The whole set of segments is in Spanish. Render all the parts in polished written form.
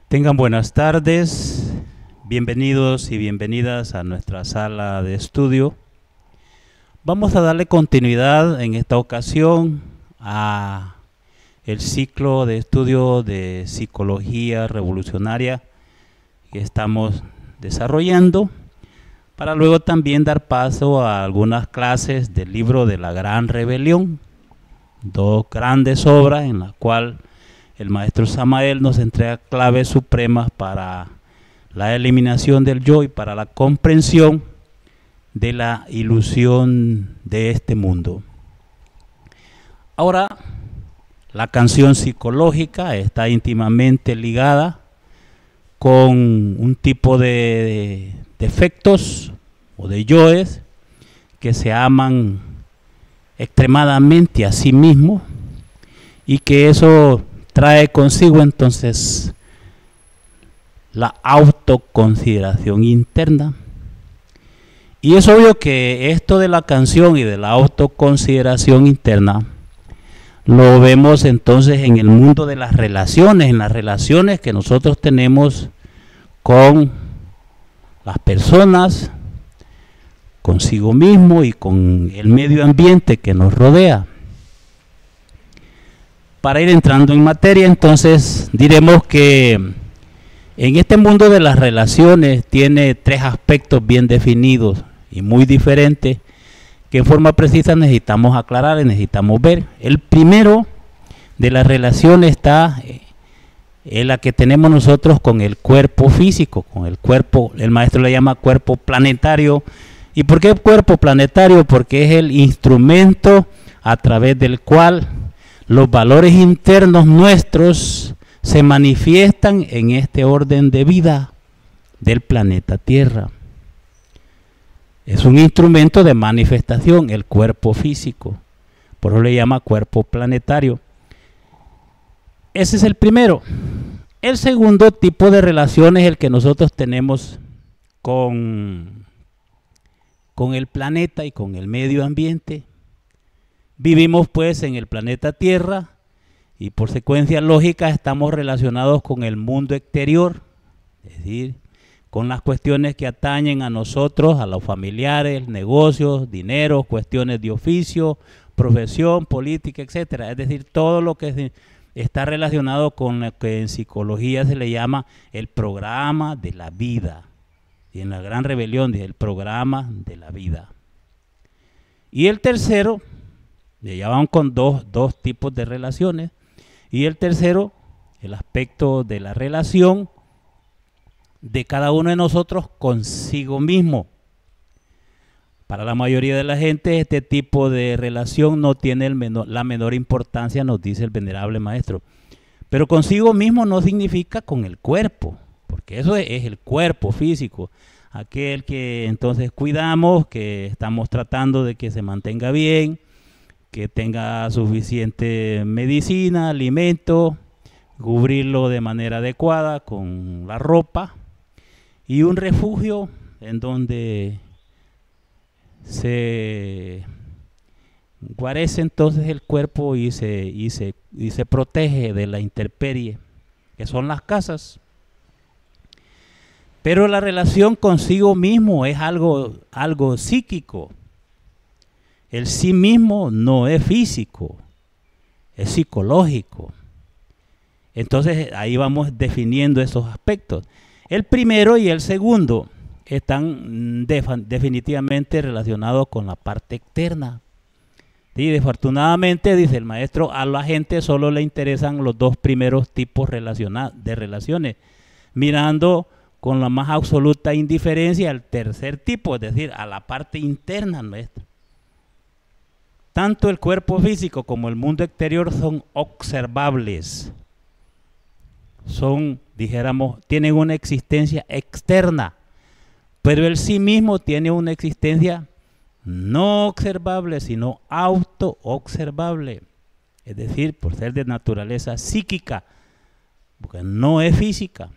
Tengan buenas tardes, bienvenidos y bienvenidas a nuestra sala de estudio. Vamos a darle continuidad en esta ocasión a el ciclo de estudio de psicología revolucionaria que estamos desarrollando, para luego también dar paso a algunas clases del libro de la Gran Rebelión, dos grandes obras en las cuales el maestro Samael nos entrega claves supremas para la eliminación del yo y para la comprensión de la ilusión de este mundo. Ahora, la canción psicológica está íntimamente ligada con un tipo de defectos o de yoes que se aman extremadamente a sí mismos y que eso trae consigo entonces la autoconsideración interna. Y es obvio que esto de la canción y de la autoconsideración interna lo vemos entonces en el mundo de las relaciones, en las relaciones que nosotros tenemos con las personas, consigo mismo y con el medio ambiente que nos rodea. Para ir entrando en materia, entonces diremos que en este mundo de las relaciones tiene tres aspectos bien definidos y muy diferentes que en forma precisa necesitamos aclarar y necesitamos ver. El primero de las relaciones está en la que tenemos nosotros con el cuerpo físico, con el cuerpo, el maestro le llama cuerpo planetario. ¿Y por qué cuerpo planetario? Porque es el instrumento a través del cual los valores internos nuestros se manifiestan en este orden de vida del planeta Tierra. Es un instrumento de manifestación, el cuerpo físico. Por eso le llama cuerpo planetario. Ese es el primero. El segundo tipo de relación es el que nosotros tenemos con el planeta y con el medio ambiente. Vivimos pues en el planeta Tierra y por secuencia lógica estamos relacionados con el mundo exterior, es decir, con las cuestiones que atañen a nosotros, a los familiares, negocios, dinero, cuestiones de oficio, profesión, política, etcétera. Es decir, todo lo que está relacionado con lo que en psicología se le llama el programa de la vida. Y en la Gran Rebelión dice el programa de la vida. Y el tercero, ya van con dos tipos de relaciones. Y el tercero, el aspecto de la relación de cada uno de nosotros consigo mismo. Para la mayoría de la gente este tipo de relación no tiene la menor importancia, nos dice el venerable maestro. Pero consigo mismo no significa con el cuerpo, porque eso es el cuerpo físico, aquel que entonces cuidamos, que estamos tratando de que se mantenga bien, que tenga suficiente medicina, alimento, cubrirlo de manera adecuada con la ropa y un refugio en donde se guarece entonces el cuerpo y se protege de la intemperie, que son las casas. Pero la relación consigo mismo es algo psíquico. El sí mismo no es físico, es psicológico. Entonces ahí vamos definiendo esos aspectos. El primero y el segundo están definitivamente relacionados con la parte externa. Y desafortunadamente, dice el maestro, a la gente solo le interesan los dos primeros tipos de relaciones, mirando con la más absoluta indiferencia al tercer tipo, es decir, a la parte interna nuestra. Tanto el cuerpo físico como el mundo exterior son observables. Tienen una existencia externa, pero el sí mismo tiene una existencia no observable, sino auto-observable. Es decir, por ser de naturaleza psíquica, porque no es física.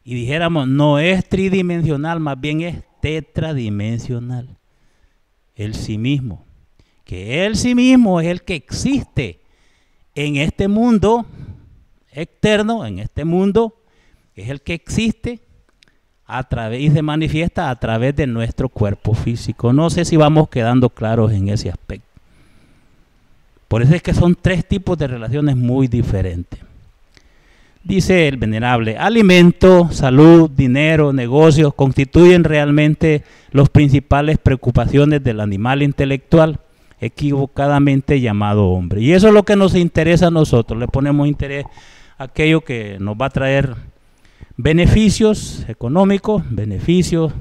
Y dijéramos, no es tridimensional, más bien es tetradimensional. El sí mismo. Que el sí mismo es el que existe en este mundo externo, en este mundo es el que existe a través y se manifiesta a través de nuestro cuerpo físico. No sé si vamos quedando claros en ese aspecto. Por eso es que son tres tipos de relaciones muy diferentes. Dice el venerable, alimento, salud, dinero, negocios constituyen realmente las principales preocupaciones del animal intelectual, equivocadamente llamado hombre. Y eso es lo que nos interesa a nosotros. Le ponemos interés a aquello que nos va a traer beneficios económicos, beneficios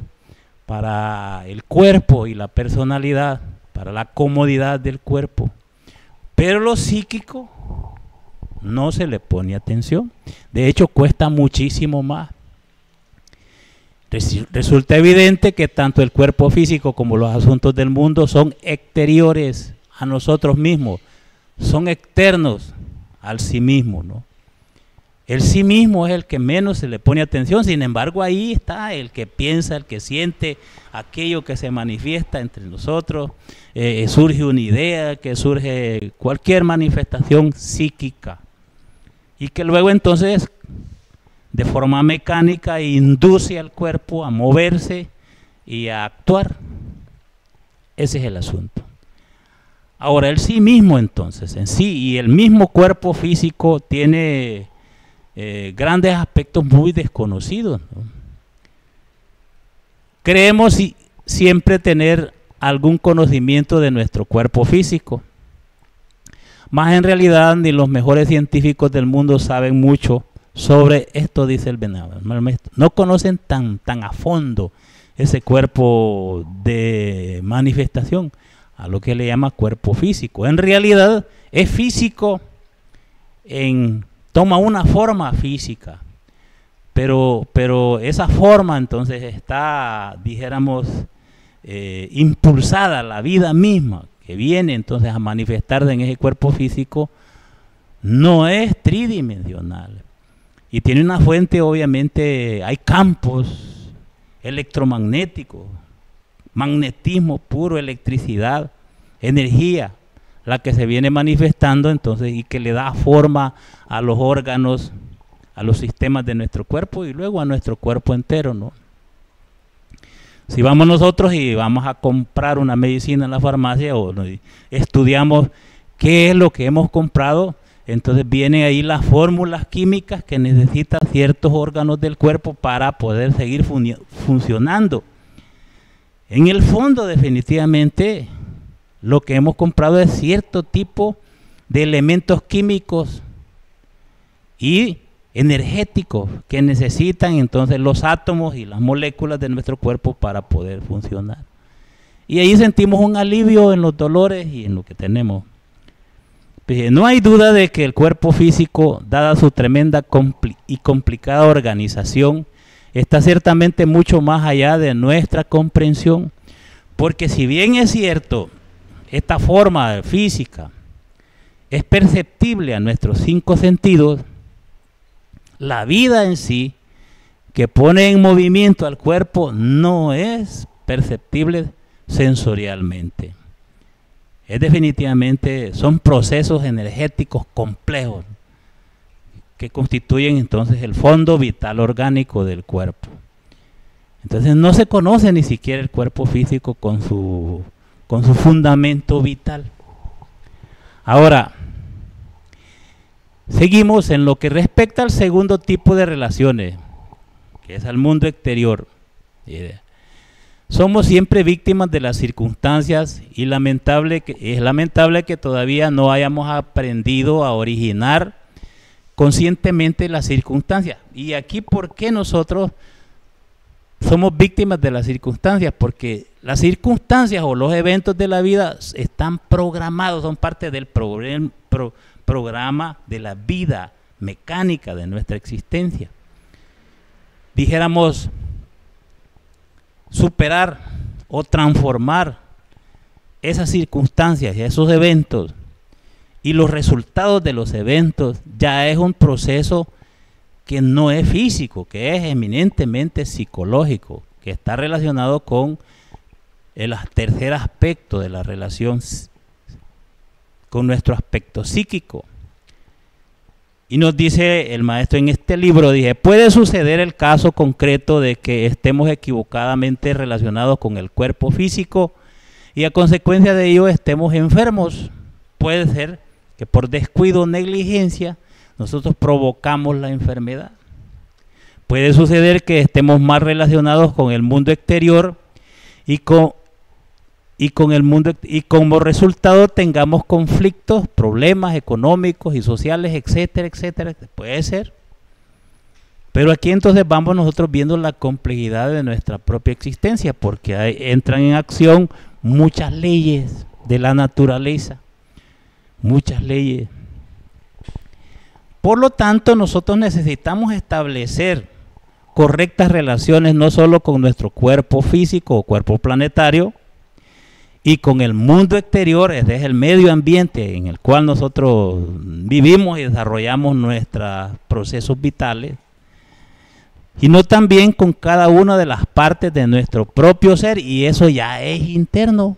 para el cuerpo y la personalidad, para la comodidad del cuerpo. Pero lo psíquico no se le pone atención. De hecho, cuesta muchísimo más. Resulta evidente que tanto el cuerpo físico como los asuntos del mundo son exteriores a nosotros mismos, son externos al sí mismo, ¿no? El sí mismo es el que menos se le pone atención, sin embargo ahí está el que piensa, el que siente aquello que se manifiesta entre nosotros, surge una idea, que surge cualquier manifestación psíquica y que luego entonces de forma mecánica induce al cuerpo a moverse y a actuar. Ese es el asunto. Ahora el sí mismo entonces, en sí, y el mismo cuerpo físico tiene grandes aspectos muy desconocidos, ¿no? Creemos siempre tener algún conocimiento de nuestro cuerpo físico, mas en realidad ni los mejores científicos del mundo saben mucho sobre esto, dice el venerable. No conocen tan a fondo ese cuerpo de manifestación, a lo que le llama cuerpo físico. En realidad es físico toma una forma física, pero esa forma entonces está, dijéramos, impulsada, la vida misma que viene entonces a manifestarse en ese cuerpo físico, no es tridimensional. Y tiene una fuente, obviamente, hay campos electromagnéticos, magnetismo puro, electricidad, energía, la que se viene manifestando entonces y que le da forma a los órganos, a los sistemas de nuestro cuerpo y luego a nuestro cuerpo entero, ¿no? Si vamos nosotros y vamos a comprar una medicina en la farmacia o estudiamos qué es lo que hemos comprado, entonces vienen ahí las fórmulas químicas que necesitan ciertos órganos del cuerpo para poder seguir funcionando. En el fondo, definitivamente, lo que hemos comprado es cierto tipo de elementos químicos y energéticos que necesitan entonces los átomos y las moléculas de nuestro cuerpo para poder funcionar. Y ahí sentimos un alivio en los dolores y en lo que tenemos. No hay duda de que el cuerpo físico, dada su tremenda y complicada organización, está ciertamente mucho más allá de nuestra comprensión, porque si bien es cierto, esta forma física es perceptible a nuestros cinco sentidos, la vida en sí, que pone en movimiento al cuerpo, no es perceptible sensorialmente. Es definitivamente, son procesos energéticos complejos que constituyen entonces el fondo vital orgánico del cuerpo. Entonces no se conoce ni siquiera el cuerpo físico con su fundamento vital. Ahora, seguimos en lo que respecta al segundo tipo de relaciones, que es al mundo exterior. Somos siempre víctimas de las circunstancias y es lamentable que todavía no hayamos aprendido a originar conscientemente las circunstancias. Y aquí, ¿por qué nosotros somos víctimas de las circunstancias? Porque las circunstancias o los eventos de la vida están programados, son parte del programa de la vida mecánica de nuestra existencia. Dijéramos, superar o transformar esas circunstancias y esos eventos y los resultados de los eventos ya es un proceso que no es físico, que es eminentemente psicológico, que está relacionado con el tercer aspecto de la relación con nuestro aspecto psíquico. Y nos dice el maestro en este libro, dije, puede suceder el caso concreto de que estemos equivocadamente relacionados con el cuerpo físico y a consecuencia de ello estemos enfermos. Puede ser que por descuido o negligencia nosotros provocamos la enfermedad. Puede suceder que estemos más relacionados con el mundo exterior y como resultado tengamos conflictos, problemas económicos y sociales, etcétera, etcétera. Puede ser. Pero aquí entonces vamos nosotros viendo la complejidad de nuestra propia existencia, porque entran en acción muchas leyes de la naturaleza, muchas leyes. Por lo tanto, nosotros necesitamos establecer correctas relaciones no solo con nuestro cuerpo físico o cuerpo planetario, y con el mundo exterior, es el medio ambiente en el cual nosotros vivimos y desarrollamos nuestros procesos vitales, sino también con cada una de las partes de nuestro propio ser, y eso ya es interno.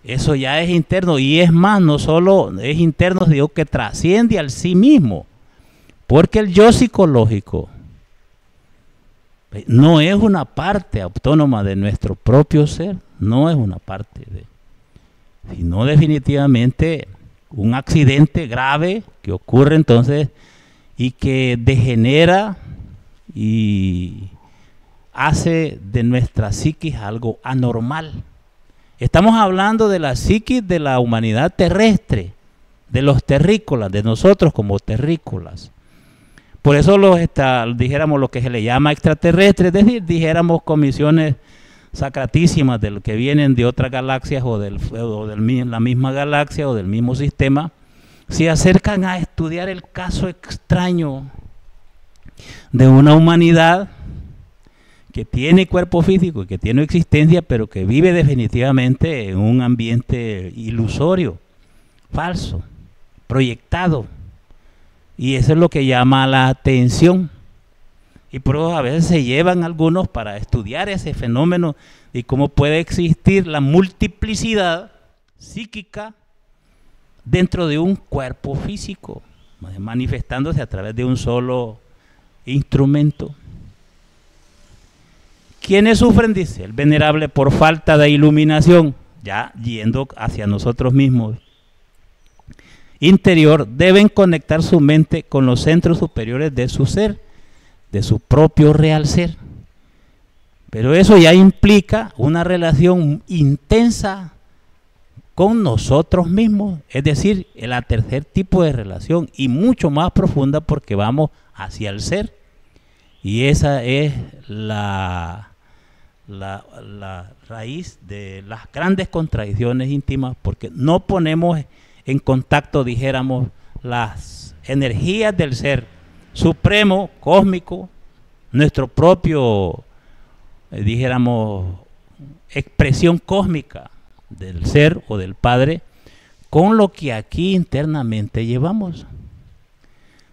Eso ya es interno, y es más, no solo es interno, sino que trasciende al sí mismo, porque el yo psicológico no es una parte autónoma de nuestro propio ser, no es una parte sino definitivamente un accidente grave que ocurre entonces y que degenera y hace de nuestra psiquis algo anormal. Estamos hablando de la psiquis de la humanidad terrestre, de los terrícolas, de nosotros como terrícolas. Por eso dijéramos lo que se le llama extraterrestre, es decir, dijéramos comisiones sacratísimas de lo que vienen de otras galaxias o de la misma galaxia o del mismo sistema, se acercan a estudiar el caso extraño de una humanidad que tiene cuerpo físico y que tiene existencia, pero que vive definitivamente en un ambiente ilusorio, falso, proyectado. Y eso es lo que llama la atención. Y por eso a veces se llevan algunos para estudiar ese fenómeno y cómo puede existir la multiplicidad psíquica dentro de un cuerpo físico, manifestándose a través de un solo instrumento. ¿Quiénes sufren? Dice el venerable, por falta de iluminación, ya yendo hacia nosotros mismos. Interior, deben conectar su mente con los centros superiores de su ser, de su propio real ser. Pero eso ya implica una relación intensa con nosotros mismos, es decir, el tercer tipo de relación y mucho más profunda porque vamos hacia el ser. Y esa es la raíz de las grandes contradicciones íntimas, porque no ponemos en contacto, dijéramos, las energías del ser supremo, cósmico, nuestro propio, dijéramos, expresión cósmica del ser o del Padre, con lo que aquí internamente llevamos.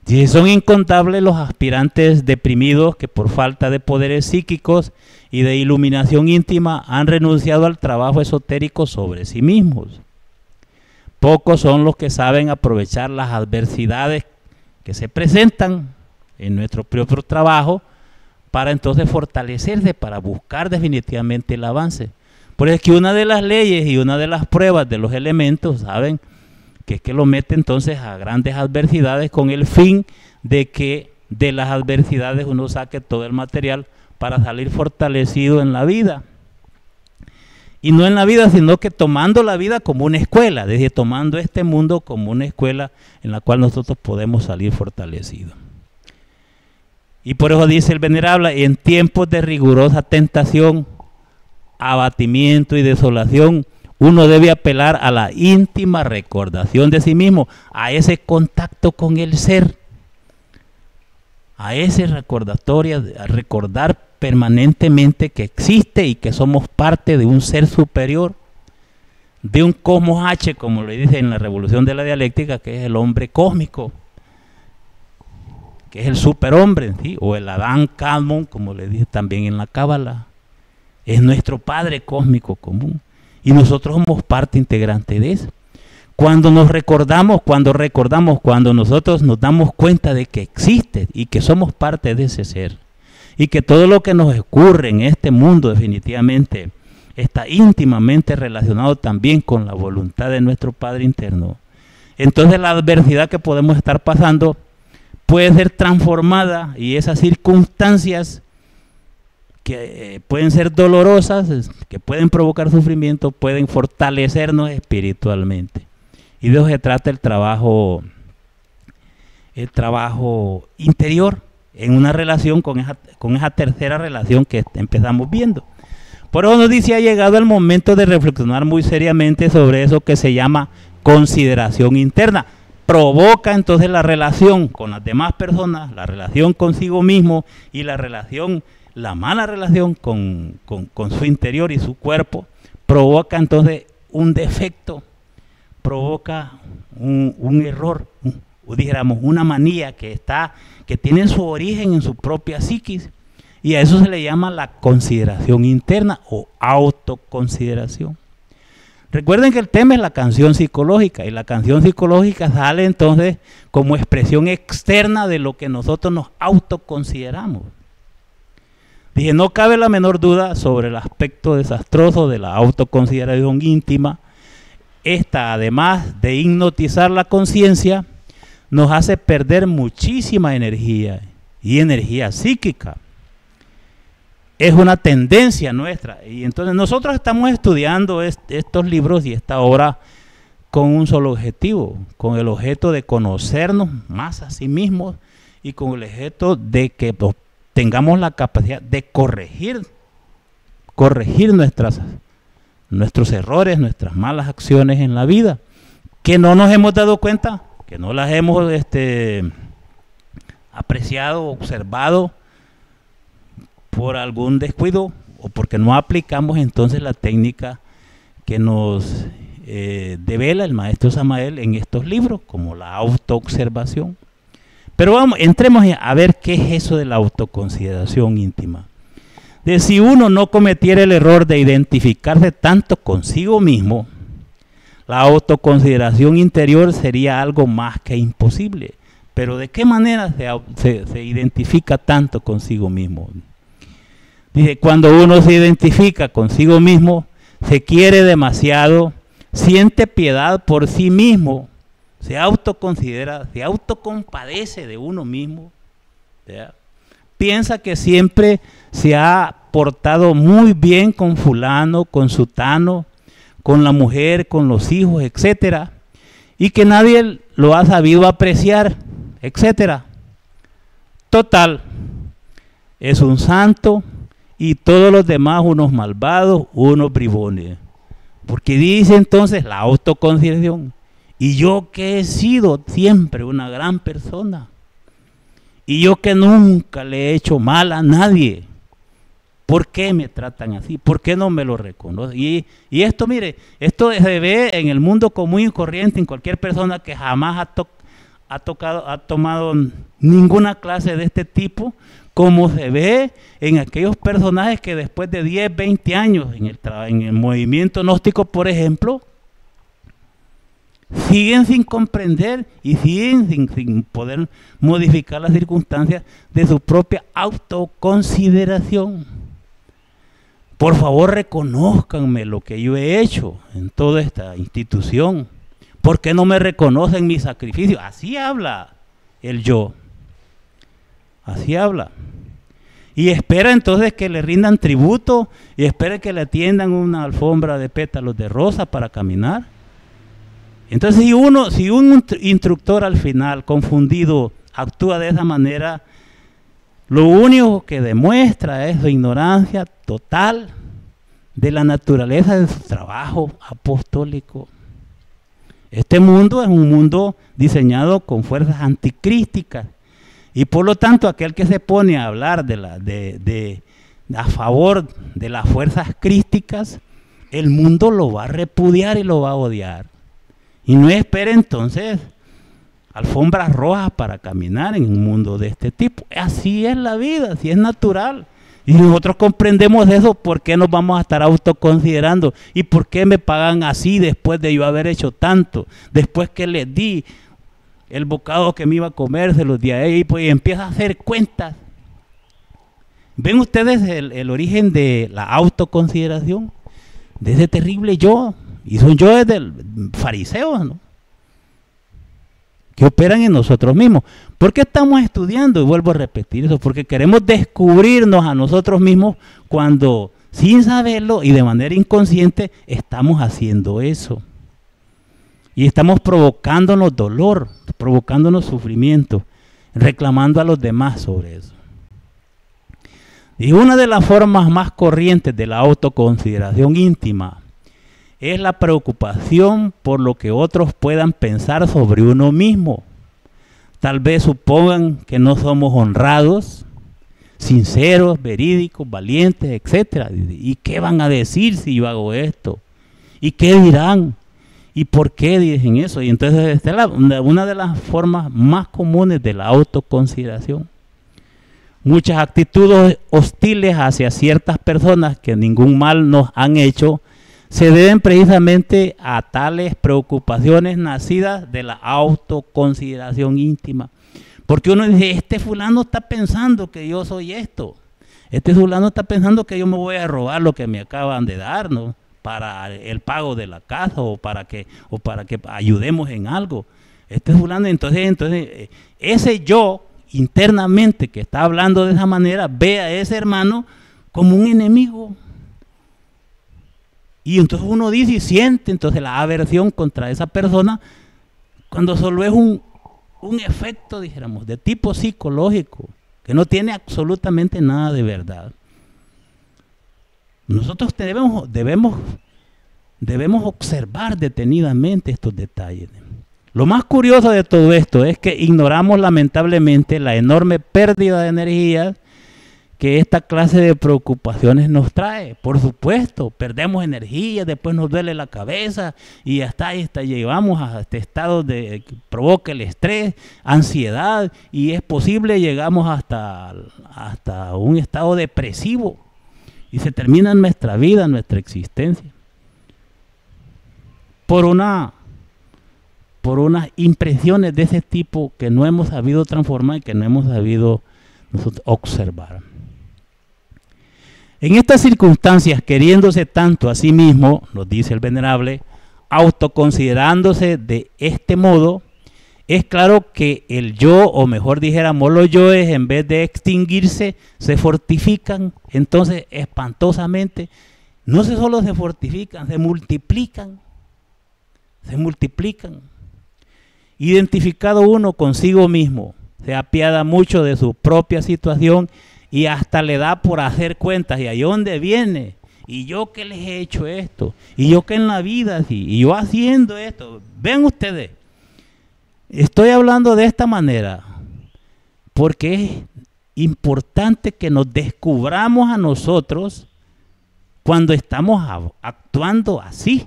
Si son incontables los aspirantes deprimidos que por falta de poderes psíquicos y de iluminación íntima han renunciado al trabajo esotérico sobre sí mismos. Pocos son los que saben aprovechar las adversidades que se presentan en nuestro propio trabajo para entonces fortalecerse, para buscar definitivamente el avance. Por eso es que una de las leyes y una de las pruebas de los elementos, ¿saben?, que es que lo mete entonces a grandes adversidades con el fin de que de las adversidades uno saque todo el material para salir fortalecido en la vida. Y no en la vida, sino que tomando la vida como una escuela, es decir, tomando este mundo como una escuela en la cual nosotros podemos salir fortalecidos. Y por eso dice el venerable, en tiempos de rigurosa tentación, abatimiento y desolación, uno debe apelar a la íntima recordación de sí mismo, a ese contacto con el ser, a ese recordatorio, a recordar permanentemente que existe y que somos parte de un ser superior, de un cosmos H, como le dice en la revolución de la dialéctica, que es el hombre cósmico, que es el superhombre, ¿sí?, o el Adán Kadmon, como le dice también en la Cábala, es nuestro Padre cósmico común. Y nosotros somos parte integrante de eso. cuando nosotros nos damos cuenta de que existe y que somos parte de ese ser, y que todo lo que nos ocurre en este mundo definitivamente está íntimamente relacionado también con la voluntad de nuestro Padre interno, entonces la adversidad que podemos estar pasando puede ser transformada, y esas circunstancias que pueden ser dolorosas, que pueden provocar sufrimiento, pueden fortalecernos espiritualmente. Y de eso se trata el trabajo interior en una relación con esa tercera relación que empezamos viendo. Por eso nos dice, ha llegado el momento de reflexionar muy seriamente sobre eso que se llama consideración interna. Provoca entonces la relación con las demás personas, la relación consigo mismo y la mala relación con su interior y su cuerpo, provoca entonces un defecto, provoca un error, o dijéramos una manía que tiene su origen en su propia psiquis, y a eso se le llama la consideración interna o autoconsideración. Recuerden que el tema es la canción psicológica, y la canción psicológica sale entonces como expresión externa de lo que nosotros nos autoconsideramos. Dije, no cabe la menor duda sobre el aspecto desastroso de la autoconsideración íntima. Esta, además de hipnotizar la conciencia, nos hace perder muchísima energía, y energía psíquica. Es una tendencia nuestra, y entonces nosotros estamos estudiando estos libros y esta obra con un solo objetivo, con el objeto de conocernos más a sí mismos, y con el objeto de que tengamos la capacidad de corregir nuestros errores, nuestras malas acciones en la vida, que no nos hemos dado cuenta, que no las hemos apreciado, observado por algún descuido, o porque no aplicamos entonces la técnica que nos devela el maestro Samael en estos libros, como la autoobservación. Pero vamos, entremos a ver qué es eso de la autoconsideración íntima. De si uno no cometiera el error de identificarse tanto consigo mismo, la autoconsideración interior sería algo más que imposible. Pero ¿de qué manera se identifica tanto consigo mismo? Dice, cuando uno se identifica consigo mismo, se quiere demasiado, siente piedad por sí mismo, se autoconsidera, se autocompadece de uno mismo, ¿verdad? Piensa que siempre se ha portado muy bien con fulano, con sutano, con la mujer, con los hijos, etcétera, y que nadie lo ha sabido apreciar, etcétera. Total, es un santo, y todos los demás unos malvados, unos bribones. Porque dice entonces la autoconsideración, y yo que he sido siempre una gran persona, y yo que nunca le he hecho mal a nadie, ¿por qué me tratan así? ¿Por qué no me lo reconocen? Y esto, mire, esto se ve en el mundo común y corriente, en cualquier persona que jamás ha tomado ninguna clase de este tipo, como se ve en aquellos personajes que después de 10, 20 años en el movimiento gnóstico, por ejemplo, siguen sin comprender y siguen sin poder modificar las circunstancias de su propia autoconsideración. Por favor, reconózcanme lo que yo he hecho en toda esta institución. ¿Por qué no me reconocen mi sacrificio? Así habla el yo. Así habla. Y espera entonces que le rindan tributo, y espera que le atiendan una alfombra de pétalos de rosa para caminar. Entonces si un instructor al final confundido actúa de esa manera, lo único que demuestra es su ignorancia total de la naturaleza de su trabajo apostólico. Este mundo es un mundo diseñado con fuerzas anticrísticas, y por lo tanto aquel que se pone a hablar a favor de las fuerzas crísticas, el mundo lo va a repudiar y lo va a odiar. Y no espere entonces alfombras rojas para caminar en un mundo de este tipo. Así es la vida, así es natural. Y nosotros comprendemos eso, ¿por qué nos vamos a estar autoconsiderando? ¿Y por qué me pagan así después de yo haber hecho tanto? Después que les di el bocado que me iba a comer, se los di a ella, y pues empieza a hacer cuentas. ¿Ven ustedes el origen de la autoconsideración? De ese terrible yo. Y son yoes del fariseos, ¿no? Que operan en nosotros mismos. ¿Por qué estamos estudiando? Y vuelvo a repetir eso, porque queremos descubrirnos a nosotros mismos cuando, sin saberlo y de manera inconsciente, estamos haciendo eso. Y estamos provocándonos dolor, provocándonos sufrimiento, reclamando a los demás sobre eso. Y una de las formas más corrientes de la autoconsideración íntima es la preocupación por lo que otros puedan pensar sobre uno mismo. Tal vez supongan que no somos honrados, sinceros, verídicos, valientes, etc. ¿Y qué van a decir si yo hago esto? ¿Y qué dirán? ¿Y por qué dicen eso? Y entonces esta es una de las formas más comunes de la autoconsideración. Muchas actitudes hostiles hacia ciertas personas que ningún mal nos han hecho se deben precisamente a tales preocupaciones nacidas de la autoconsideración íntima. Porque uno dice, este fulano está pensando que yo soy esto. Este fulano está pensando que yo me voy a robar lo que me acaban de dar, ¿no? Para el pago de la casa o para que ayudemos en algo. Este fulano, entonces ese yo internamente que está hablando de esa manera, ve a ese hermano como un enemigo. Y entonces uno dice y siente entonces la aversión contra esa persona cuando solo es un efecto, dijéramos, de tipo psicológico, que no tiene absolutamente nada de verdad. Nosotros debemos observar detenidamente estos detalles. Lo más curioso de todo esto es que ignoramos lamentablemente la enorme pérdida de energía que esta clase de preocupaciones nos trae. Por supuesto, perdemos energía, después nos duele la cabeza y hasta llegamos a este estado que provoca el estrés, ansiedad, y es posible llegamos hasta un estado depresivo y se termina nuestra vida, nuestra existencia. Por unas impresiones de ese tipo que no hemos sabido transformar y que no hemos sabido nosotros observar. En estas circunstancias, queriéndose tanto a sí mismo, nos dice el venerable, autoconsiderándose de este modo, es claro que el yo, o mejor dijéramos los yoes, en vez de extinguirse, se fortifican, entonces espantosamente, no solo se fortifican, se multiplican. Identificado uno consigo mismo, se apiada mucho de su propia situación y hasta le da por hacer cuentas. ¿Y ahí dónde viene? ¿Y yo qué les he hecho esto? ¿Y yo qué en la vida así? ¿Y yo haciendo esto? Ven ustedes, estoy hablando de esta manera porque es importante que nos descubramos a nosotros cuando estamos actuando así.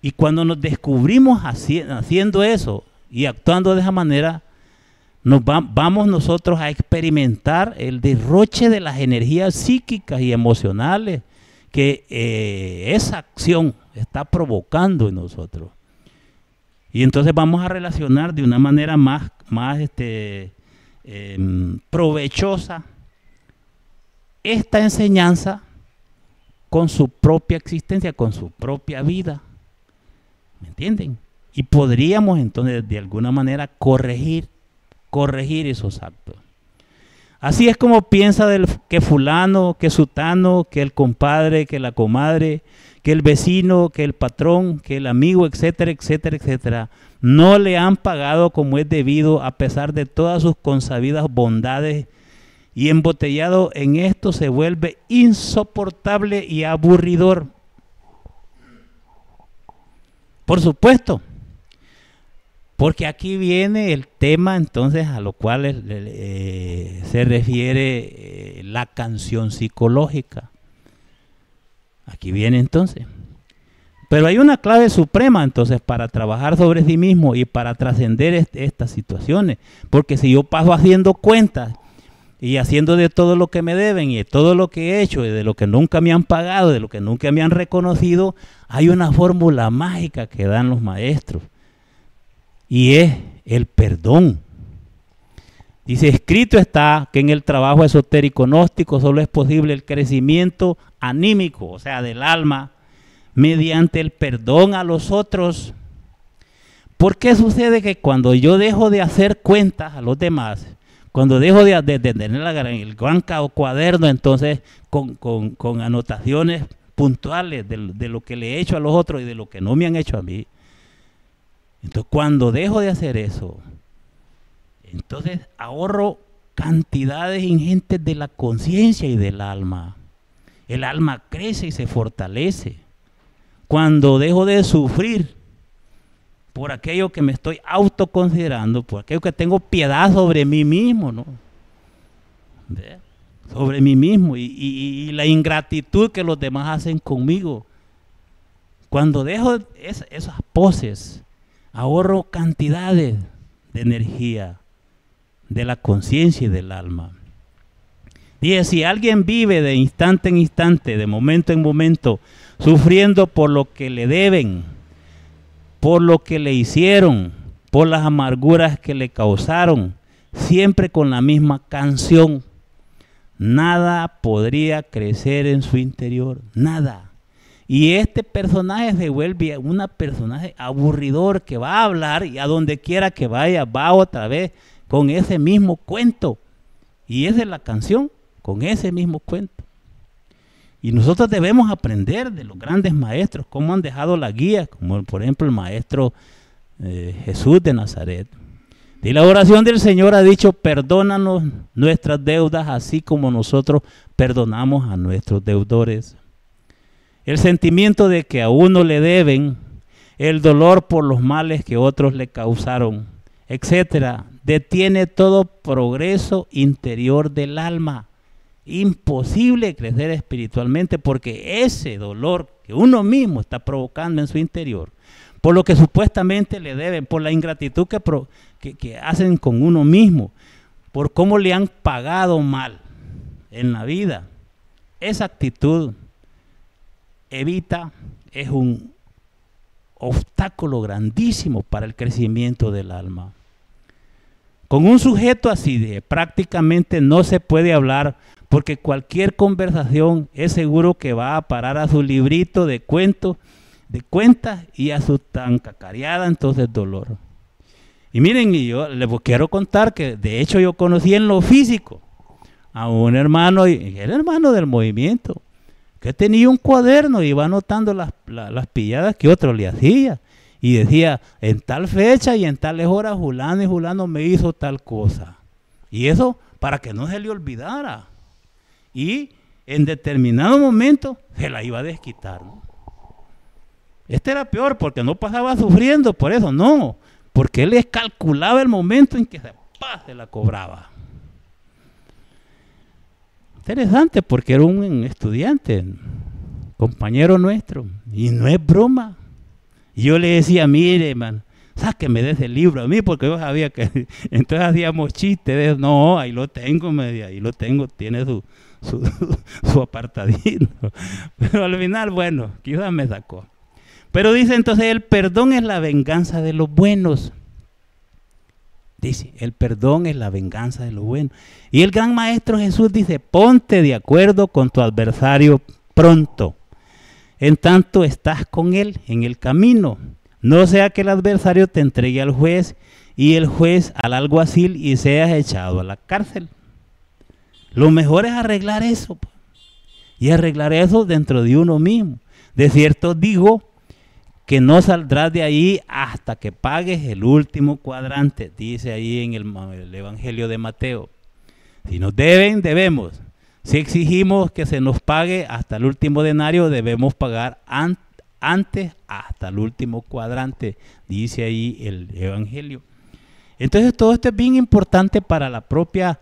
Y cuando nos descubrimos haciendo eso y actuando de esa manera, vamos nosotros a experimentar el derroche de las energías psíquicas y emocionales que esa acción está provocando en nosotros. Y entonces vamos a relacionar de una manera más provechosa esta enseñanza con su propia existencia, con su propia vida. ¿Me entienden? Y podríamos entonces de alguna manera corregir esos actos. Así es como piensa que fulano, que sutano, que el compadre, que la comadre, que el vecino, que el patrón, que el amigo, etcétera, etcétera, etcétera, no le han pagado como es debido a pesar de todas sus consabidas bondades, y embotellado en esto se vuelve insoportable y aburridor. Por supuesto, porque aquí viene el tema entonces a lo cual se refiere la canción psicológica. Aquí viene entonces. Pero hay una clave suprema entonces para trabajar sobre sí mismo y para trascender estas situaciones. Porque si yo paso haciendo cuentas y haciendo de todo lo que me deben y de todo lo que he hecho y de lo que nunca me han pagado, de lo que nunca me han reconocido, hay una fórmula mágica que dan los maestros y es el perdón. Dice, escrito está que en el trabajo esotérico gnóstico solo es posible el crecimiento anímico, o sea, del alma, mediante el perdón a los otros. ¿Por qué sucede que cuando yo dejo de hacer cuentas a los demás, cuando dejo de tener el gran cuaderno, entonces con anotaciones puntuales de lo que le he hecho a los otros y de lo que no me han hecho a mí, entonces cuando dejo de hacer eso, entonces ahorro cantidades ingentes de la conciencia y del alma. El alma crece y se fortalece. Cuando dejo de sufrir por aquello que me estoy autoconsiderando, por aquello que tengo piedad sobre mí mismo, ¿no? ¿Ve? Sobre mí mismo y la ingratitud que los demás hacen conmigo. Cuando dejo esas poses, ahorro cantidades de energía, de la conciencia y del alma. Dice, si alguien vive de instante en instante, de momento en momento, sufriendo por lo que le deben, por lo que le hicieron, por las amarguras que le causaron, siempre con la misma canción, nada podría crecer en su interior, nada. Y este personaje se vuelve un personaje aburridor que va a hablar y a donde quiera que vaya, va otra vez con ese mismo cuento. Y esa es la canción, con ese mismo cuento. Y nosotros debemos aprender de los grandes maestros, cómo han dejado la guía, como por ejemplo el maestro Jesús de Nazaret. Y la oración del Señor ha dicho, perdónanos nuestras deudas, así como nosotros perdonamos a nuestros deudores. El sentimiento de que a uno le deben, el dolor por los males que otros le causaron, etcétera, detiene todo progreso interior del alma. Imposible crecer espiritualmente porque ese dolor que uno mismo está provocando en su interior, por lo que supuestamente le deben, por la ingratitud que hacen con uno mismo, por cómo le han pagado mal en la vida, esa actitud es un obstáculo grandísimo para el crecimiento del alma. Con un sujeto así prácticamente no se puede hablar porque cualquier conversación es seguro que va a parar a su librito de cuentos, de cuentas y a su tan cacareada entonces dolor. Y miren, y yo les quiero contar que de hecho yo conocí en lo físico a un hermano, y era hermano del movimiento, que tenía un cuaderno y iba anotando las pilladas que otro le hacía. Y decía, en tal fecha y en tales horas fulano y fulano me hizo tal cosa. Y eso para que no se le olvidara. Y en determinado momento se la iba a desquitar, ¿no? Este era peor porque no pasaba sufriendo por eso, no. Porque él les calculaba el momento en que se la cobraba. Interesante porque era un estudiante, compañero nuestro. Y no es broma. Y yo le decía, mire, man, sáqueme de ese libro a mí, porque yo sabía que entonces hacíamos chistes. No, ahí lo tengo, ahí lo tengo, tiene su apartadito. Pero al final, bueno, quizás me sacó. Pero dice entonces, el perdón es la venganza de los buenos. Dice, el perdón es la venganza de los buenos. Y el gran maestro Jesús dice, ponte de acuerdo con tu adversario pronto, en tanto estás con él en el camino. No sea que el adversario te entregue al juez y el juez al alguacil y seas echado a la cárcel. Lo mejor es arreglar eso. Y arreglar eso dentro de uno mismo. De cierto digo que no saldrás de ahí hasta que pagues el último cuadrante, dice ahí en el Evangelio de Mateo. Si nos deben, debemos. Si exigimos que se nos pague hasta el último denario, debemos pagar antes hasta el último cuadrante, dice ahí el Evangelio. Entonces todo esto es bien importante para la propia,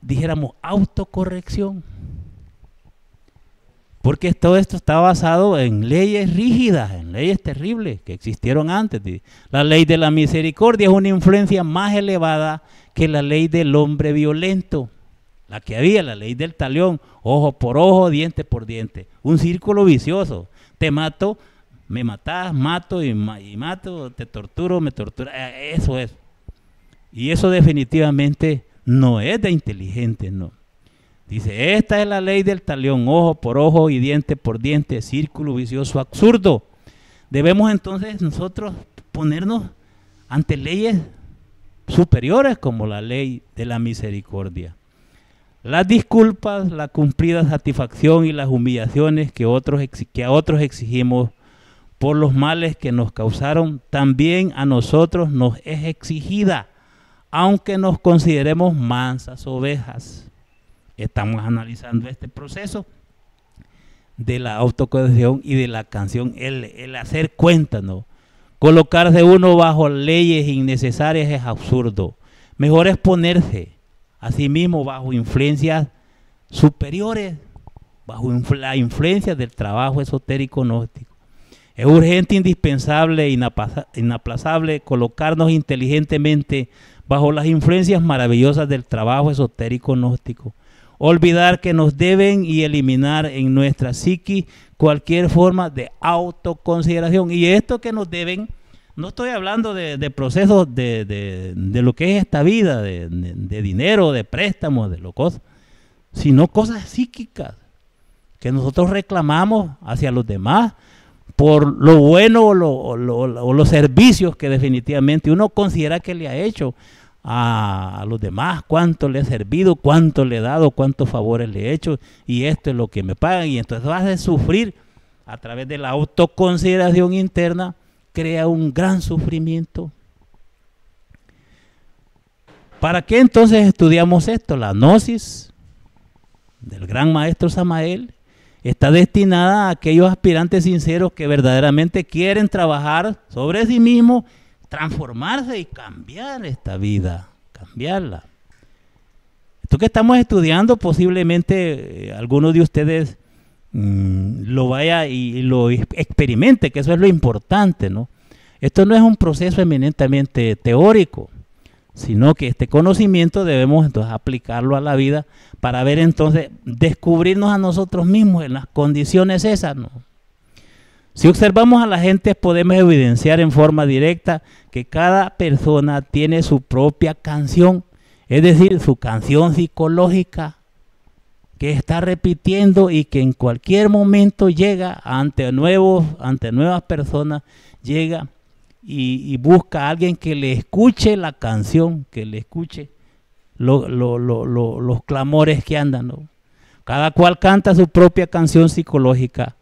dijéramos, autocorrección. Porque todo esto está basado en leyes rígidas, en leyes terribles que existieron antes. La ley de la misericordia es una influencia más elevada que la ley del hombre violento. La que había, la ley del talión, ojo por ojo, diente por diente. Un círculo vicioso. Te mato, me matás, mato y mato, te torturo, me tortura. Eso es. Y eso definitivamente no es de inteligente, no. Dice, esta es la ley del talión, ojo por ojo y diente por diente, círculo vicioso absurdo. Debemos entonces nosotros ponernos ante leyes superiores como la ley de la misericordia. Las disculpas, la cumplida satisfacción y las humillaciones que a otros exigimos por los males que nos causaron, también a nosotros nos es exigida, aunque nos consideremos mansas ovejas. Estamos analizando este proceso de la autocorrección y de la canción, el hacer cuenta, ¿no? Colocarse uno bajo leyes innecesarias es absurdo. Mejor es ponerse a sí mismo bajo influencias superiores, bajo la influencia del trabajo esotérico gnóstico. Es urgente, indispensable e inaplazable colocarnos inteligentemente bajo las influencias maravillosas del trabajo esotérico gnóstico. Olvidar que nos deben y eliminar en nuestra psiquis cualquier forma de autoconsideración. Y esto que nos deben, no estoy hablando de procesos de lo que es esta vida, de dinero, de préstamos, de lo cosas, sino cosas psíquicas que nosotros reclamamos hacia los demás por lo bueno o los servicios que definitivamente uno considera que le ha hecho a los demás, cuánto le ha servido, cuánto le he dado, cuántos favores le he hecho, y esto es lo que me pagan, y entonces vas a sufrir a través de la autoconsideración interna, crea un gran sufrimiento. ¿Para qué entonces estudiamos esto? La gnosis del gran maestro Samael está destinada a aquellos aspirantes sinceros que verdaderamente quieren trabajar sobre sí mismos, transformarse y cambiar esta vida, cambiarla. Esto que estamos estudiando posiblemente algunos de ustedes lo vaya y lo experimente, que eso es lo importante, ¿no? Esto no es un proceso eminentemente teórico, sino que este conocimiento debemos entonces aplicarlo a la vida para ver entonces, descubrirnos a nosotros mismos en las condiciones esas, ¿no? Si observamos a la gente podemos evidenciar en forma directa que cada persona tiene su propia canción, es decir, su canción psicológica que está repitiendo y que en cualquier momento llega ante nuevas personas, llega y busca a alguien que le escuche la canción, que le escuche los clamores que andan, ¿no? Cada cual canta su propia canción psicológica.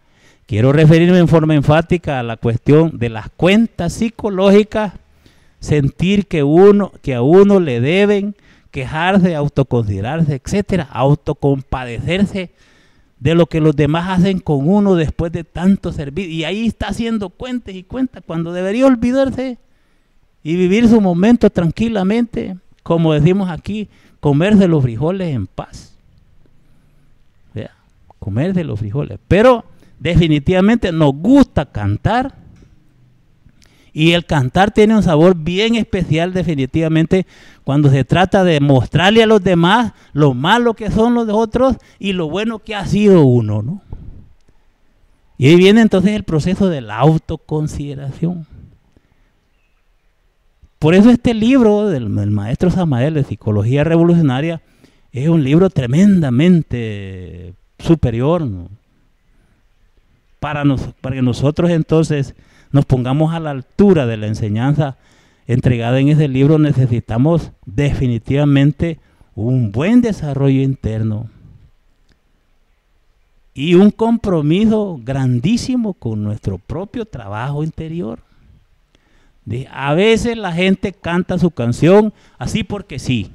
Quiero referirme en forma enfática a la cuestión de las cuentas psicológicas, sentir que a uno le deben, quejarse, autoconsiderarse, etcétera, autocompadecerse de lo que los demás hacen con uno después de tanto servir. Y ahí está haciendo cuentas y cuentas cuando debería olvidarse y vivir su momento tranquilamente, como decimos aquí, comerse los frijoles en paz. ¿Vea? Comerse los frijoles. Pero definitivamente nos gusta cantar y el cantar tiene un sabor bien especial definitivamente cuando se trata de mostrarle a los demás lo malo que son los otros y lo bueno que ha sido uno, ¿no? Y ahí viene entonces el proceso de la autoconsideración. Por eso este libro del maestro Samael de Psicología Revolucionaria es un libro tremendamente superior, ¿no? Para que nosotros entonces nos pongamos a la altura de la enseñanza entregada en ese libro, necesitamos definitivamente un buen desarrollo interno y un compromiso grandísimo con nuestro propio trabajo interior. A veces la gente canta su canción así porque sí,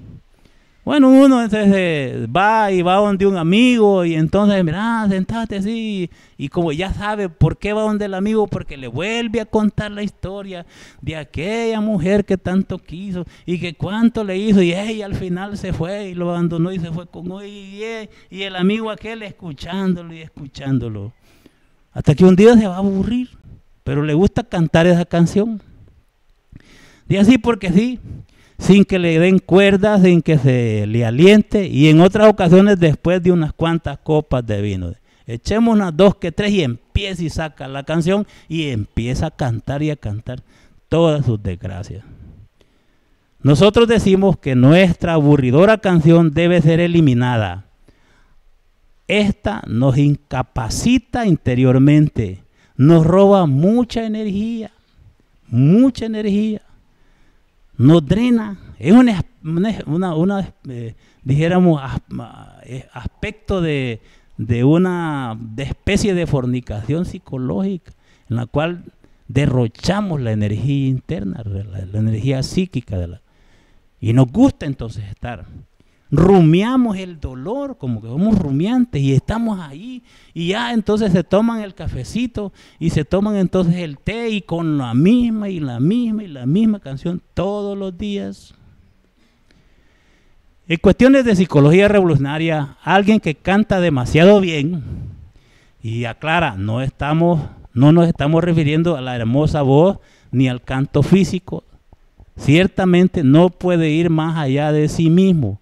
Bueno, uno entonces va donde un amigo y entonces, mira, sentate así. Y como ya sabe por qué va donde el amigo, porque le vuelve a contar la historia de aquella mujer que tanto quiso y que cuánto le hizo. Y ella al final se fue y lo abandonó y se fue con hoy. Y el amigo aquel escuchándolo y escuchándolo. Hasta que un día se va a aburrir, pero le gusta cantar esa canción. Y así porque sí. Sin que le den cuerdas, sin que se le aliente, y en otras ocasiones después de unas cuantas copas de vino. Echemos unas 2 que 3 y empieza y saca la canción y empieza a cantar y a cantar todas sus desgracias. Nosotros decimos que nuestra aburridora canción debe ser eliminada. Esta nos incapacita interiormente, nos roba mucha energía, nos drena, es dijéramos, aspecto de una especie de fornicación psicológica en la cual derrochamos la energía interna, la energía psíquica y nos gusta entonces estar. Rumiamos el dolor, como que somos rumiantes y estamos ahí y ya entonces se toman el cafecito y se toman entonces el té y con la misma canción todos los días. En cuestiones de psicología revolucionaria, alguien que canta demasiado bien, y aclara, no nos estamos refiriendo a la hermosa voz ni al canto físico, ciertamente no puede ir más allá de sí mismo.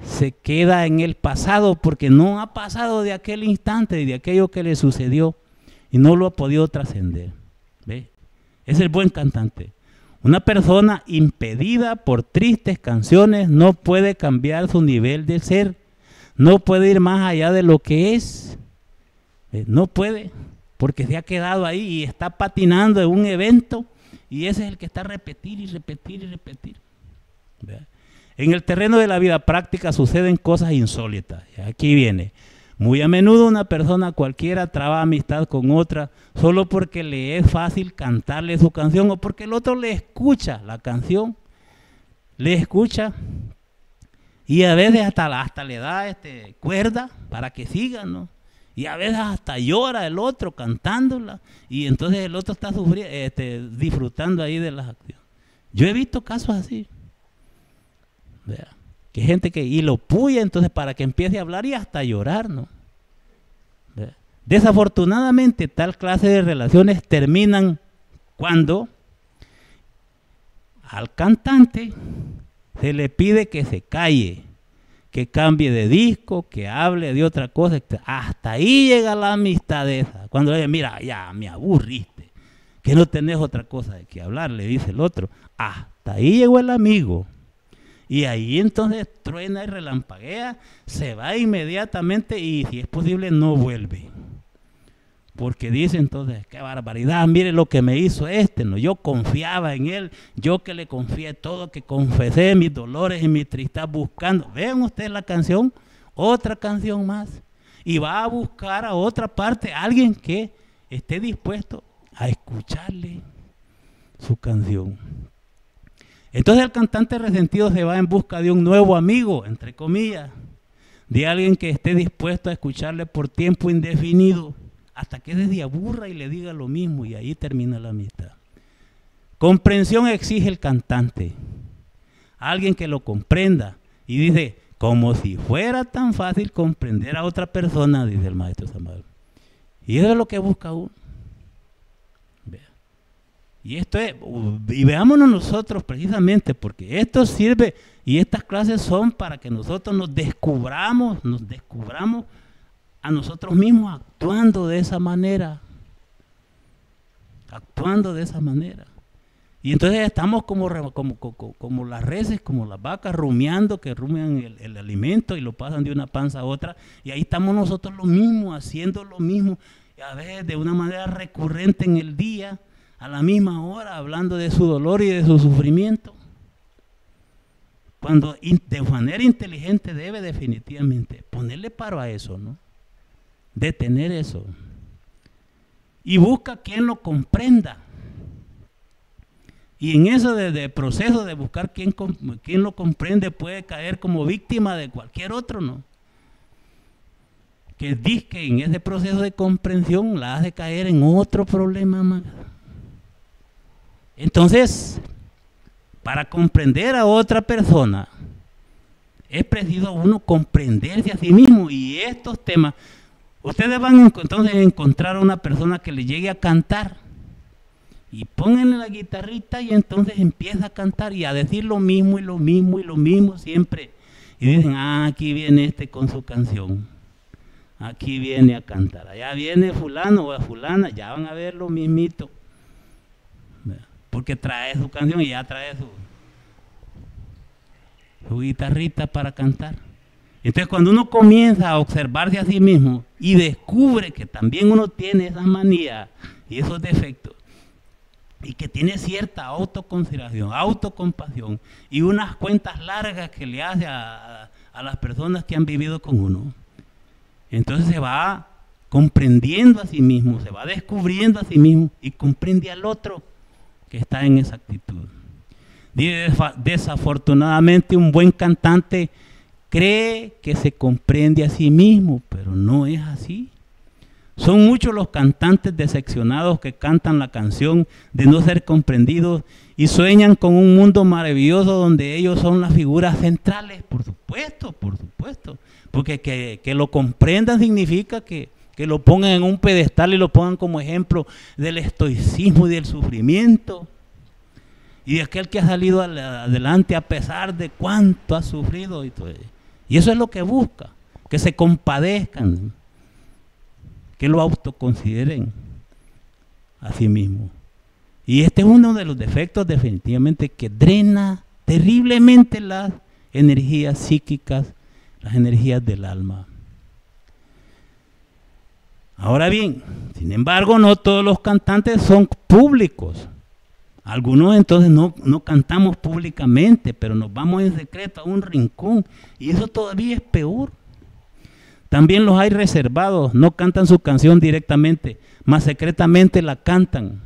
Se queda en el pasado porque no ha pasado de aquel instante, de aquello que le sucedió y no lo ha podido trascender. ¿Ve? Es el buen cantante. Una persona impedida por tristes canciones no puede cambiar su nivel de ser, no puede ir más allá de lo que es. No puede, porque se ha quedado ahí y está patinando en un evento y ese es el que está repetir y repetir y repetir. ¿Ve? En el terreno de la vida práctica suceden cosas insólitas. Aquí viene. Muy a menudo una persona cualquiera traba amistad con otra solo porque le es fácil cantarle su canción o porque el otro le escucha la canción, le escucha y a veces hasta le da cuerda para que siga, ¿no? Y a veces hasta llora el otro cantándola y entonces el otro está disfrutando ahí de las acciones. Yo he visto casos así. ¿Vea? Que gente y lo puya entonces para que empiece a hablar y hasta llorar, ¿no? ¿Vea? Desafortunadamente tal clase de relaciones terminan cuando al cantante se le pide que se calle, que cambie de disco, que hable de otra cosa. Hasta ahí llega la amistad esa. Cuando le dice, mira, ya me aburriste, que no tenés otra cosa de que hablar, le dice el otro. Hasta ahí llegó el amigo. Y ahí entonces truena y relampaguea, se va inmediatamente y si es posible no vuelve. Porque dice entonces, qué barbaridad, mire lo que me hizo ¿no? Yo confiaba en él, yo que le confié todo, que confesé mis dolores y mi tristeza buscando. Vean ustedes la canción, otra canción más. Y va a buscar a otra parte, alguien que esté dispuesto a escucharle su canción. Entonces el cantante resentido se va en busca de un nuevo amigo, entre comillas, de alguien que esté dispuesto a escucharle por tiempo indefinido, hasta que se aburra y le diga lo mismo, y ahí termina la amistad. Comprensión exige el cantante, alguien que lo comprenda, y dice, como si fuera tan fácil comprender a otra persona, dice el maestro Samuel. Y eso es lo que busca uno. Y veámonos nosotros precisamente, porque esto sirve y estas clases son para que nosotros nos descubramos a nosotros mismos actuando de esa manera. Y entonces estamos como las reses, como las vacas rumiando, que rumian el alimento y lo pasan de una panza a otra. Y ahí estamos nosotros lo mismo, haciendo lo mismo, a veces de una manera recurrente en el día, a la misma hora, hablando de su dolor y de su sufrimiento. Cuando de manera inteligente debe definitivamente ponerle paro a eso, ¿no? Detener eso. Y busca quien lo comprenda. Y en eso de proceso de buscar quién lo comprende, puede caer como víctima de cualquier otro, ¿no? Que dice que en ese proceso de comprensión la hace caer en otro problema más. Entonces, para comprender a otra persona, es preciso uno comprenderse a sí mismo. Y estos temas, ustedes van entonces a encontrar a una persona que le llegue a cantar, y pónganle la guitarrita y entonces empieza a cantar y a decir lo mismo y lo mismo y lo mismo siempre. Y dicen, aquí viene este con su canción, aquí viene a cantar, allá viene fulano o fulana, ya van a ver lo mismito. Porque trae su canción y ya trae su guitarrita para cantar. Entonces cuando uno comienza a observarse a sí mismo y descubre que también uno tiene esas manías y esos defectos, y que tiene cierta autoconsideración, autocompasión y unas cuentas largas que le hace a las personas que han vivido con uno, entonces se va comprendiendo a sí mismo, se va descubriendo a sí mismo y comprende al otro que está en esa actitud. Desafortunadamente un buen cantante cree que se comprende a sí mismo, pero no es así. Son muchos los cantantes decepcionados que cantan la canción de no ser comprendidos y sueñan con un mundo maravilloso donde ellos son las figuras centrales. Por supuesto, porque que lo comprendan significa que lo pongan en un pedestal y lo pongan como ejemplo del estoicismo y del sufrimiento y de aquel que ha salido adelante a pesar de cuánto ha sufrido. Y eso es lo que busca, que se compadezcan, que lo autoconsideren a sí mismo. Y este es uno de los defectos definitivamente que drena terriblemente las energías psíquicas, las energías del alma. Ahora bien, sin embargo, no todos los cantantes son públicos. Algunos entonces no cantamos públicamente, pero nos vamos en secreto a un rincón, y eso todavía es peor. También los hay reservados, no cantan su canción directamente, mas secretamente la cantan.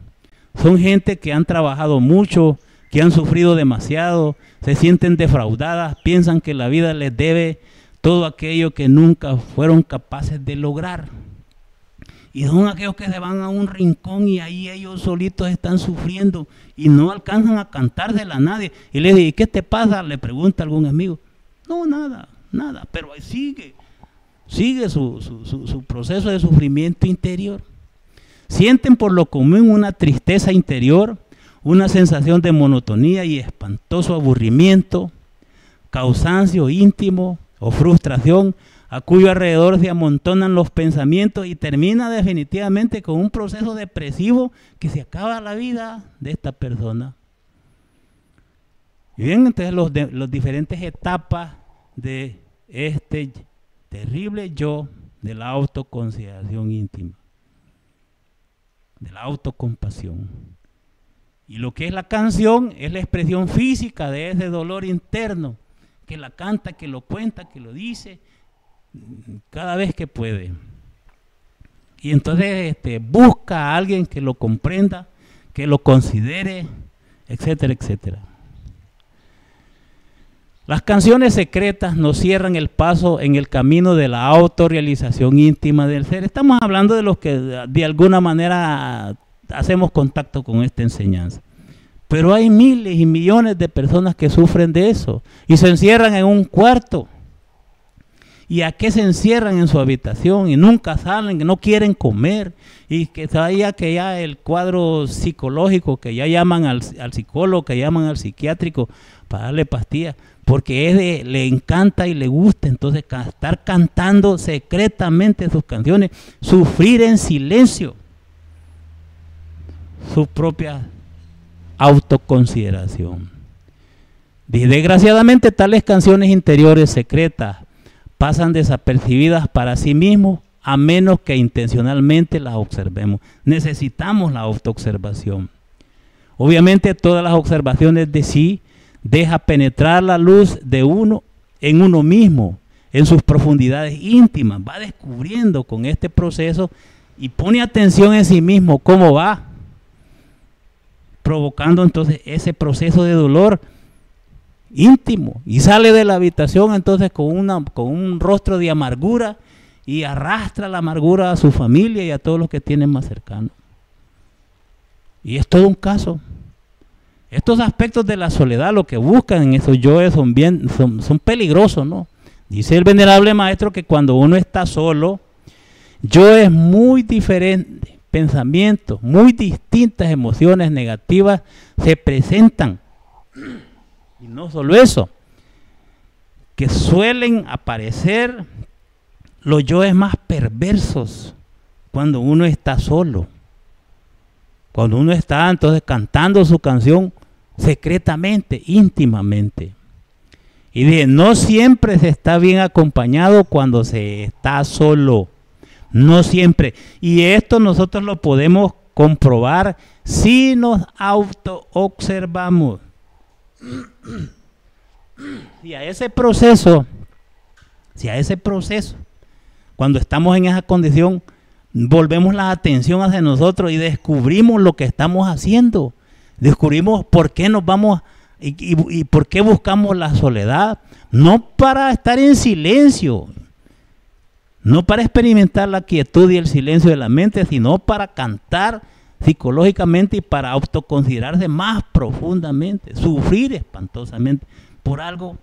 Son gente que han trabajado mucho, que han sufrido demasiado, se sienten defraudadas, piensan que la vida les debe todo aquello que nunca fueron capaces de lograr. Y son aquellos que se van a un rincón y ahí ellos solitos están sufriendo y no alcanzan a cantársela a nadie. Y le digo, ¿qué te pasa? Le pregunta algún amigo. No, nada, pero ahí sigue su proceso de sufrimiento interior. Sienten por lo común una tristeza interior, una sensación de monotonía y espantoso aburrimiento, cansancio íntimo o frustración, a cuyo alrededor se amontonan los pensamientos y termina definitivamente con un proceso depresivo que se acaba la vida de esta persona. Y bien, entonces las diferentes etapas de este terrible yo de la autoconsideración íntima, de la autocompasión. Y lo que es la canción es la expresión física de ese dolor interno, que la canta, que lo cuenta, que lo dice cada vez que puede. Y entonces busca a alguien que lo comprenda, que lo considere, etcétera, etcétera. Las canciones secretas nos cierran el paso en el camino de la autorrealización íntima del ser. Estamos hablando de los que de alguna manera hacemos contacto con esta enseñanza. Pero hay miles y millones de personas que sufren de eso y se encierran en un cuarto. ¿Y a qué se encierran en su habitación? Y nunca salen, que no quieren comer. Y que sabía que ya el cuadro psicológico, que ya llaman al psicólogo, que llaman al psiquiátrico para darle pastillas, porque le encanta y le gusta entonces estar cantando secretamente sus canciones, sufrir en silencio su propia autoconsideración. Desgraciadamente tales canciones interiores secretas pasan desapercibidas para sí mismos a menos que intencionalmente las observemos. Necesitamos la autoobservación. Obviamente todas las observaciones de sí deja penetrar la luz de uno en uno mismo, en sus profundidades íntimas, va descubriendo con este proceso y pone atención en sí mismo cómo va provocando entonces ese proceso de dolor íntimo, y sale de la habitación entonces con un rostro de amargura, y arrastra la amargura a su familia y a todos los que tienen más cercanos. Y es todo un caso. Estos aspectos de la soledad, lo que buscan en esos yoes son peligrosos, ¿no? Dice el venerable maestro que cuando uno está solo, yoes muy diferentes, pensamientos, muy distintas emociones negativas se presentan. Y no solo eso, que suelen aparecer los yoes más perversos cuando uno está solo. Cuando uno está entonces cantando su canción secretamente, íntimamente. Y dije, no siempre se está bien acompañado cuando se está solo. No siempre. Y esto nosotros lo podemos comprobar si nos auto-observamos. Si a ese proceso, cuando estamos en esa condición, volvemos la atención hacia nosotros y descubrimos lo que estamos haciendo. Descubrimos por qué nos vamos y por qué buscamos la soledad. No para estar en silencio, no para experimentar la quietud y el silencio de la mente, sino para cantar psicológicamente y para autoconsiderarse más profundamente, sufrir espantosamente por algo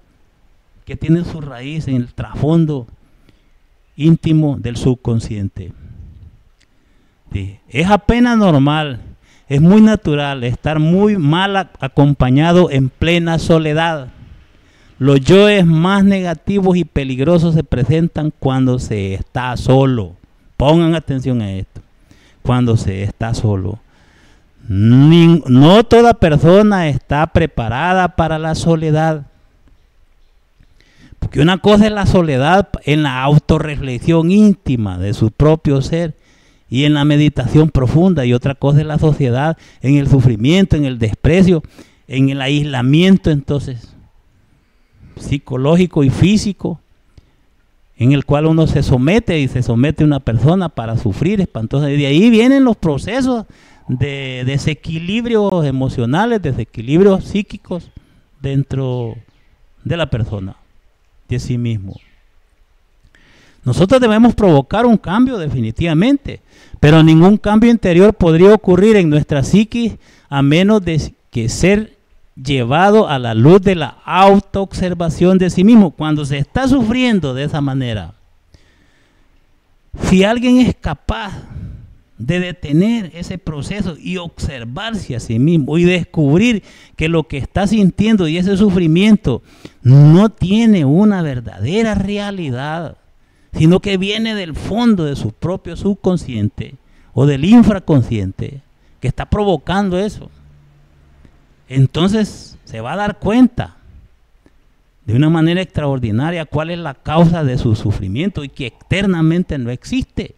que tiene su raíz en el trasfondo íntimo del subconsciente. Sí, es apenas normal, es muy natural estar muy mal acompañado en plena soledad. Los yoes más negativos y peligrosos se presentan cuando se está solo. Pongan atención a esto. Cuando se está solo. No toda persona está preparada para la soledad. Porque una cosa es la soledad en la autorreflexión íntima de su propio ser y en la meditación profunda, y otra cosa es la sociedad en el sufrimiento, en el desprecio, en el aislamiento entonces psicológico y físico, en el cual uno se somete a una persona para sufrir espantosa. Y de ahí vienen los procesos de desequilibrios emocionales, desequilibrios psíquicos dentro de la persona, de sí mismo. Nosotros debemos provocar un cambio definitivamente, pero ningún cambio interior podría ocurrir en nuestra psiquis a menos de que ser llevado a la luz de la autoobservación de sí mismo. Cuando se está sufriendo de esa manera, si alguien es capaz de detener ese proceso y observarse a sí mismo y descubrir que lo que está sintiendo y ese sufrimiento no tiene una verdadera realidad, sino que viene del fondo de su propio subconsciente o del infraconsciente que está provocando eso, entonces se va a dar cuenta de una manera extraordinaria cuál es la causa de su sufrimiento y que externamente no existe.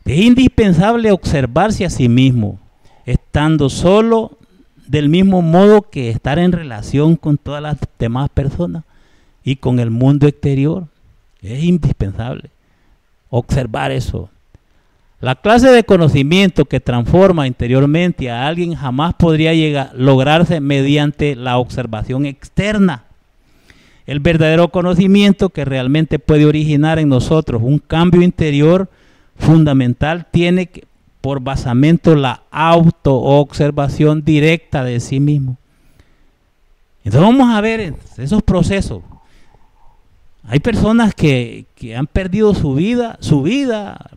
Es indispensable observarse a sí mismo, estando solo, del mismo modo que estar en relación con todas las demás personas y con el mundo exterior. Es indispensable observar eso. La clase de conocimiento que transforma interiormente a alguien jamás podría lograrse mediante la observación externa. El verdadero conocimiento que realmente puede originar en nosotros un cambio interior fundamental tiene por basamento la autoobservación directa de sí mismo. Entonces vamos a ver esos procesos. Hay personas que han perdido su vida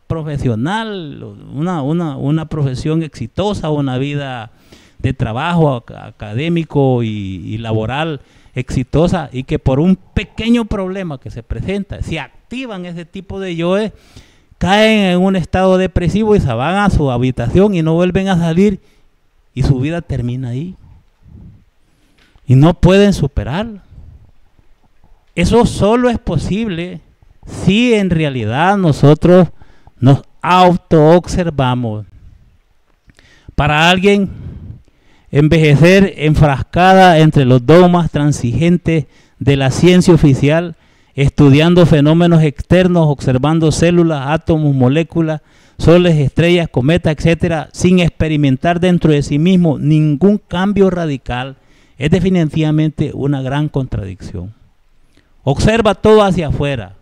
profesional, una profesión exitosa, una vida de trabajo académico y laboral exitosa, y que por un pequeño problema que se presenta, si activan ese tipo de yoes, caen en un estado depresivo y se van a su habitación y no vuelven a salir, y su vida termina ahí. Y no pueden superarlo. Eso solo es posible si en realidad nosotros nos autoobservamos. Para alguien, envejecer enfrascada entre los dogmas transigentes de la ciencia oficial, estudiando fenómenos externos, observando células, átomos, moléculas, soles, estrellas, cometas, etcétera, sin experimentar dentro de sí mismo ningún cambio radical, es definitivamente una gran contradicción. Observa todo hacia afuera,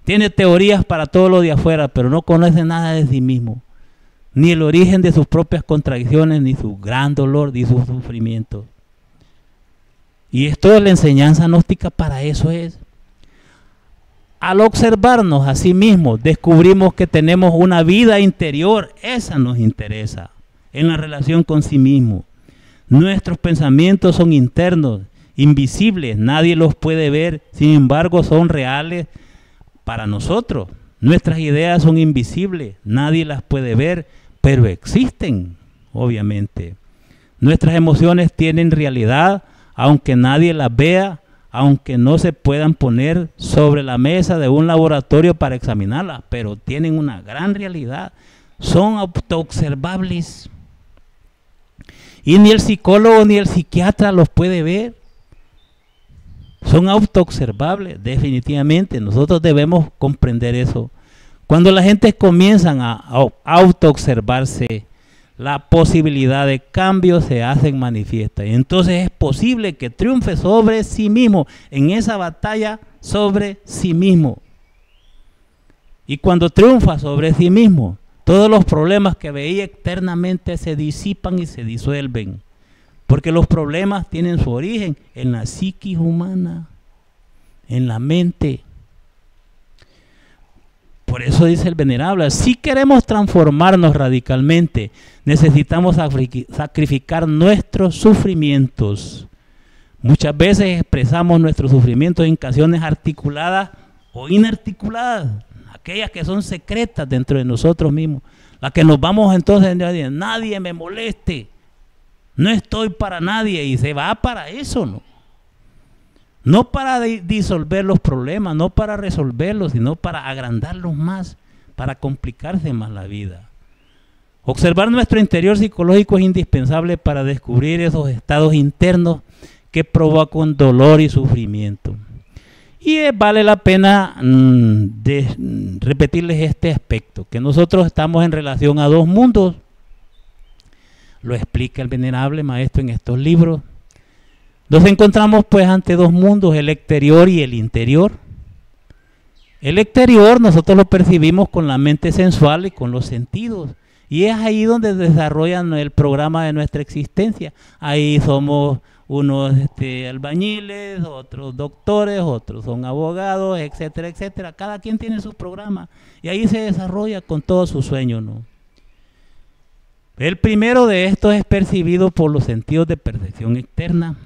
tiene teorías para todo lo de afuera, pero no conoce nada de sí mismo, ni el origen de sus propias contradicciones, ni su gran dolor, ni su sufrimiento. Y esto es la enseñanza gnóstica, para eso es. Al observarnos a sí mismos, descubrimos que tenemos una vida interior, esa nos interesa, en la relación con sí mismo. Nuestros pensamientos son internos, invisibles, nadie los puede ver, sin embargo son reales para nosotros. Nuestras ideas son invisibles, nadie las puede ver, pero existen, obviamente. Nuestras emociones tienen realidad, aunque nadie las vea, aunque no se puedan poner sobre la mesa de un laboratorio para examinarlas, pero tienen una gran realidad, son autoobservables. Y ni el psicólogo ni el psiquiatra los puede ver. Son autoobservables, definitivamente. Nosotros debemos comprender eso. Cuando la gente comienza a autoobservarse, la posibilidad de cambio se hace manifiesta. Y entonces es posible que triunfe sobre sí mismo, en esa batalla sobre sí mismo. Y cuando triunfa sobre sí mismo, todos los problemas que veía externamente se disipan y se disuelven. Porque los problemas tienen su origen en la psiquis humana, en la mente. Por eso dice el venerable, si queremos transformarnos radicalmente, necesitamos sacrificar nuestros sufrimientos. Muchas veces expresamos nuestros sufrimientos en canciones articuladas o inarticuladas, aquellas que son secretas dentro de nosotros mismos, las que nos vamos entonces a decir, nadie me moleste, no estoy para nadie, y se va para eso, ¿no? No para disolver los problemas, no para resolverlos, sino para agrandarlos más, para complicarse más la vida. Observar nuestro interior psicológico es indispensable para descubrir esos estados internos que provocan dolor y sufrimiento. Y vale la pena repetirles este aspecto, que nosotros estamos en relación a dos mundos. Lo explica el venerable maestro en estos libros. Nos encontramos pues ante dos mundos, el exterior y el interior. El exterior nosotros lo percibimos con la mente sensual y con los sentidos. Y es ahí donde desarrollan el programa de nuestra existencia. Ahí somos unos albañiles, otros doctores, otros son abogados, etcétera, etcétera. Cada quien tiene su programa. Y ahí se desarrolla con todos sus sueños, ¿no? El primero de estos es percibido por los sentidos de percepción externa.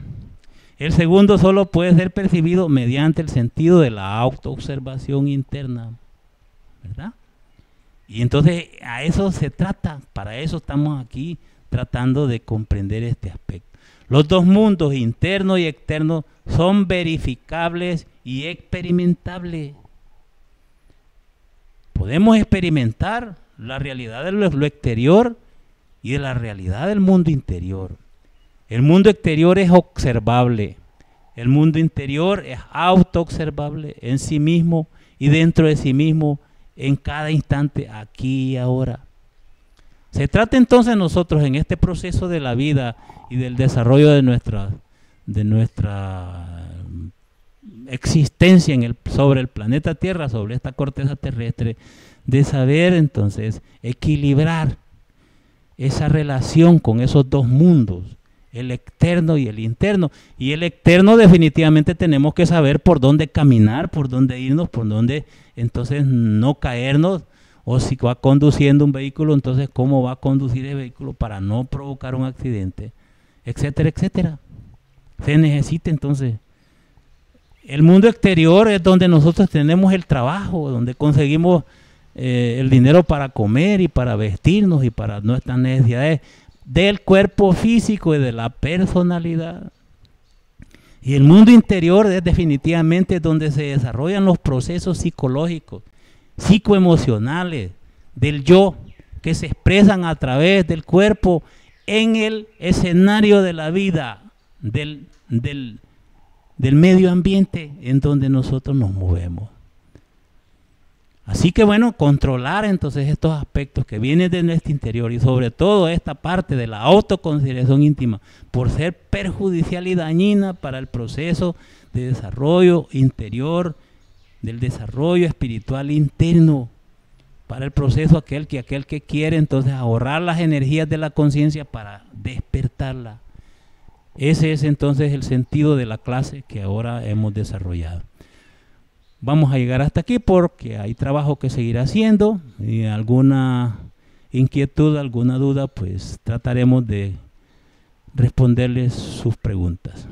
El segundo solo puede ser percibido mediante el sentido de la autoobservación interna, ¿verdad? Y entonces a eso se trata, para eso estamos aquí tratando de comprender este aspecto. Los dos mundos, interno y externo, son verificables y experimentables. Podemos experimentar la realidad de lo exterior y de la realidad del mundo interior. El mundo exterior es observable, el mundo interior es autoobservable en sí mismo y dentro de sí mismo en cada instante, aquí y ahora. Se trata entonces nosotros en este proceso de la vida y del desarrollo de nuestra existencia sobre el planeta Tierra, sobre esta corteza terrestre, de saber entonces equilibrar esa relación con esos dos mundos, el externo y el interno. Y el externo definitivamente tenemos que saber por dónde caminar, por dónde irnos, por dónde entonces no caernos, o si va conduciendo un vehículo, entonces cómo va a conducir el vehículo para no provocar un accidente, etcétera, etcétera. Se necesita entonces. El mundo exterior es donde nosotros tenemos el trabajo, donde conseguimos el dinero para comer y para vestirnos y para nuestras necesidades del cuerpo físico y de la personalidad. Y el mundo interior es definitivamente donde se desarrollan los procesos psicológicos, psicoemocionales del yo, que se expresan a través del cuerpo en el escenario de la vida, del medio ambiente en donde nosotros nos movemos. Así que bueno, controlar entonces estos aspectos que vienen de nuestro interior y sobre todo esta parte de la autoconsideración íntima, por ser perjudicial y dañina para el proceso de desarrollo interior, del desarrollo espiritual interno, para el proceso aquel que quiere entonces ahorrar las energías de la conciencia para despertarla. Ese es entonces el sentido de la clase que ahora hemos desarrollado. Vamos a llegar hasta aquí porque hay trabajo que seguir haciendo y alguna inquietud, alguna duda, pues trataremos de responderles sus preguntas.